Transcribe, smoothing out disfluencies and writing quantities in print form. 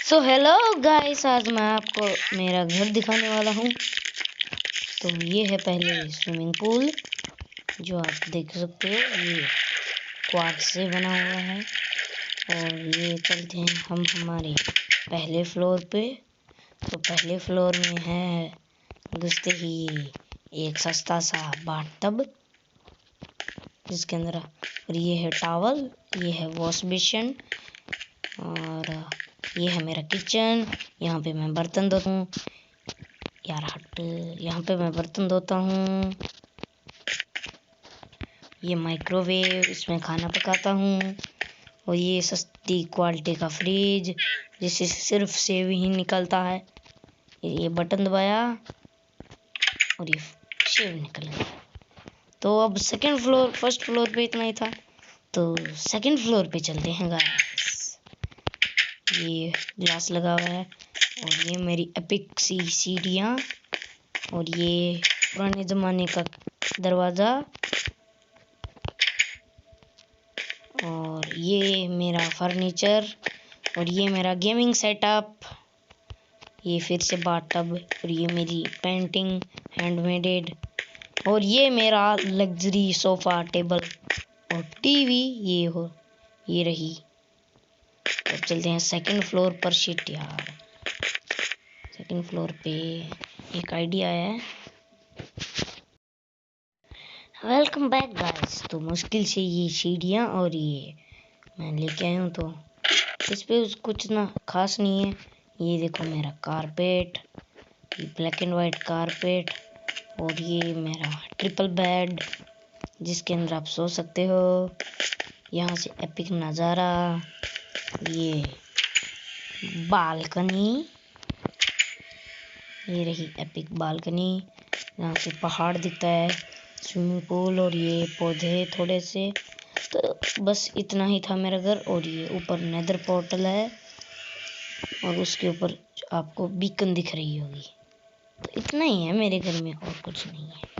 So hello guys, आज मैं आपको मेरा घर दिखाने वाला हूँ। तो ये है पहले स्विमिंग पूल, जो आप देख सकते हो। ये क्वार्ट्ज से बना हुआ है। और ये चलते हैं हम हमारे पहले फ्लोर पे। तो पहले फ्लोर में है घुसते ही एक सस्ता सा बाथटब, जिसके अंदर और ये है टॉवल, ये है वॉश बेसिन, और ये है मेरा किचन। यहाँ पे मैं बर्तन धोता हूँ। यार हट, यहाँ पे मैं बर्तन धोता हूँ। ये माइक्रोवेव, इसमें खाना पकाता हूँ। और ये सस्ती क्वालिटी का फ्रिज, जिससे सिर्फ सेव ही निकलता है। ये बटन दबाया और ये सेव निकल गया। तो अब सेकंड फ्लोर, फर्स्ट फ्लोर पे इतना ही था, तो सेकंड फ्लोर पे चलते हैं गाइस। ये ग्लास लगा हुआ है, और ये मेरी एपिक सी सीढ़ियाँ, और ये पुराने ज़माने का दरवाज़ा, और ये मेरा फर्नीचर, और ये मेरा गेमिंग सेटअप। ये फिर से बाथटब, और ये मेरी पेंटिंग हैंडमेडेड, और ये मेरा लग्जरी सोफ़ा टेबल और टीवी। ये रही। अब चलते हैं सेकंड फ्लोर पर। शिट यार, सेकंड फ्लोर पे एक आइडिया आया है। Welcome back guys. तो मुश्किल से ये सीढ़ियाँ और ये मैं लेके आया हूँ, तो इस पे कुछ ना खास नहीं है। ये देखो मेरा कारपेट, ये ब्लैक एंड वाइट कारपेट, और ये मेरा ट्रिपल बेड, जिसके अंदर आप सो सकते हो। यहाँ से एपिक नज़ारा, ये बालकनी, ये रही एपिक बालकनी, यहाँ से पहाड़ दिखता है, स्विमिंग पूल, और ये पौधे थोड़े से। तो बस इतना ही था मेरा घर। और ये ऊपर नेदर पोर्टल है, और उसके ऊपर आपको बीकन दिख रही होगी। तो इतना ही है मेरे घर में, और कुछ नहीं है।